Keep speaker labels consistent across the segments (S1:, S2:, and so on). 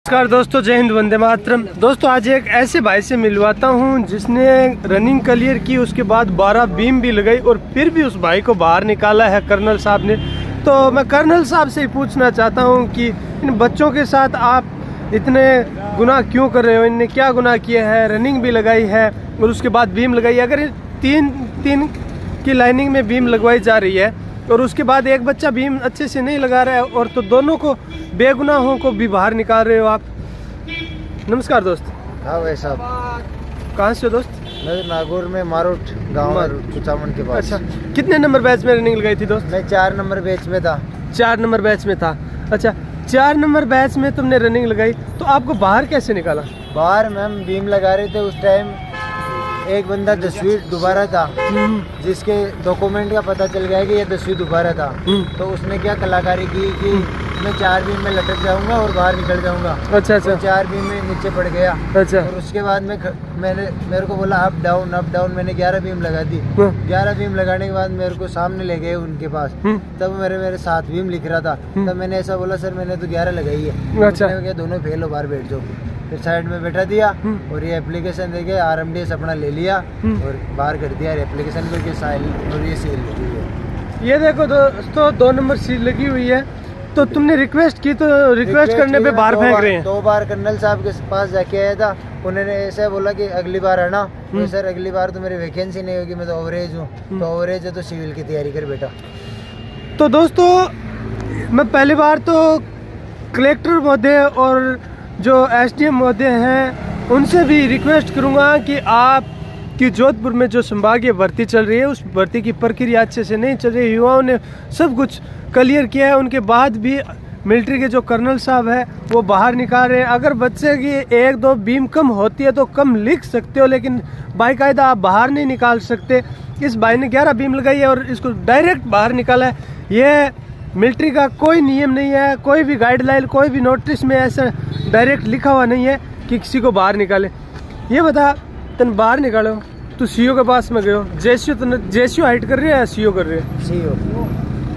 S1: नमस्कार दोस्तों, जय हिंद, वंदे मातरम। दोस्तों आज एक ऐसे भाई से मिलवाता हूं जिसने रनिंग क्लियर की, उसके बाद 12 बीम भी लगाई और फिर भी उस भाई को बाहर निकाला है कर्नल साहब ने। तो मैं कर्नल साहब से ही पूछना चाहता हूं कि इन बच्चों के साथ आप इतने गुनाह क्यों कर रहे हो, इनने क्या गुनाह किए हैं? रनिंग भी लगाई है और उसके बाद बीम लगाई। अगर तीन की लाइनिंग में बीम लगवाई जा रही है और उसके बाद एक बच्चा भीम अच्छे से नहीं लगा रहा है और तो दोनों को बेगुनाहों को भी बाहर निकाल रहे हो आप। नमस्कार दोस्त।
S2: हाँ भाई साहब।
S1: कहाँ से हो दोस्त?
S2: मैं नागौर में मारोट गाँव कुचामन के पास।
S1: अच्छा, कितने नंबर बैच में रनिंग लगाई थी दोस्त?
S2: मैं 4 नंबर बैच में था।
S1: 4 नंबर बैच में था। अच्छा, 4 नंबर बैच में तुमने रनिंग लगाई, तो आपको बाहर कैसे निकाला?
S2: बाहर मैम बीम लगा रहे थे उस टाइम। एक बंदा 10वीं दोबारा था जिसके डॉक्यूमेंट का पता चल गया कि ये 10वीं दोबारा था। तो उसने क्या कलाकारी की कि मैं 4 बीम में लटक जाऊंगा और बाहर निकल जाऊंगा।
S1: अच्छा अच्छा।
S2: 4 बीम में नीचे पड़ गया।
S1: अच्छा।
S2: और उसके बाद मेरे को बोला अप डाउन। मैंने 11 बीम लगा दी। 11 बीम लगाने के बाद मेरे को सामने ले गए उनके पास। तब मेरे 7 बीम लिख रहा था। तब मैंने ऐसा बोला, सर मैंने तो 11 लगाई है।
S1: अच्छा।
S2: दोनों फेल हो, बाहर बैठ जाओ। फिर साइड में बैठा दिया और ये एप्लीकेशन देके RMDS अपना ले लिया और बाहर कर दिया। एप्लीकेशन पे साइल और ये सील लगी हुई है।
S1: ये देखो दोस्तों, 2 नंबर सील लगी हुई है। तो तुमने रिक्वेस्ट की, तो रिक्वेस्ट करने पे बाहर फेंक रहे हैं।
S2: 2 बार कर्नल साहब के पास जाके आया था। उन्होंने ऐसा बोला कि अगली बार आना। तो सर अगली बार तो मेरी वैकेंसी नहीं होगी, मैं तो ओवरेज हूँ। तो ओवरेज है तो सिविल की तैयारी कर बेटा।
S1: तो दोस्तों मैं पहली बार तो कलेक्टर महोदय और जो SDM महोदय हैं उनसे भी रिक्वेस्ट करूंगा कि आप कि जोधपुर में जो संभागीय भर्ती चल रही है उस भर्ती की प्रक्रिया अच्छे से नहीं चल रही है। युवाओं ने सब कुछ क्लियर किया है, उनके बाद भी मिलिट्री के जो कर्नल साहब है वो बाहर निकाल रहे हैं। अगर बच्चे की 1-2 बीम कम होती है तो कम लिख सकते हो, लेकिन बाकायदा आप बाहर नहीं निकाल सकते। इस भाई ने 11 बीम लगाई है और इसको डायरेक्ट बाहर निकाला है। ये मिलिट्री का कोई नियम नहीं है, कोई भी गाइडलाइन, कोई भी नोटिस में ऐसा डायरेक्ट लिखा हुआ नहीं है कि किसी को बाहर निकाले। ये बता, तुम बाहर निकालो, तू CO के पास में गयो, जेसीओ हाइट कर रही है या CO कर रही है?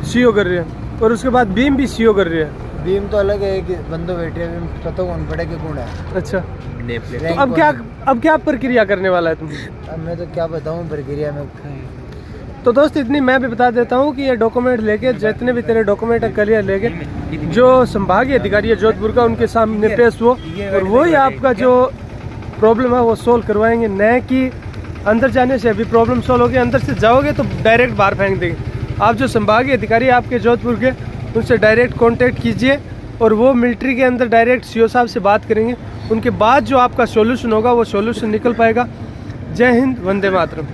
S1: CO कर रही है। और उसके बाद बीम भी CO कर रही है।
S2: बीम तो अलग है, कि बंदो बैठे हैं, बीम पता कौन पड़े कि कौन है।
S1: अच्छा, तो अब क्या प्रक्रिया करने वाला है तुम?
S2: अब मैं तो क्या बताऊँ प्रक्रिया में।
S1: तो दोस्त इतनी मैं भी बता देता हूँ कि ये डॉक्यूमेंट लेके, जितने भी तेरे डॉक्यूमेंट है क्लियर लेके जो संभागीय अधिकारी है जोधपुर का उनके सामने पेश हो और वो ही आपका जो प्रॉब्लम है वो सोल्व करवाएंगे। न कि अंदर जाने से अभी प्रॉब्लम सोल्व होगी, अंदर से जाओगे तो डायरेक्ट बाहर फेंक देंगे। आप जो संभागीय अधिकारी आपके जोधपुर के, उनसे डायरेक्ट कॉन्टेक्ट कीजिए और वो मिलिट्री के अंदर डायरेक्ट CO साहब से बात करेंगे। उनके बाद जो आपका सोल्यूशन होगा वो सोल्यूशन निकल पाएगा। जय हिंद, वंदे मातरम।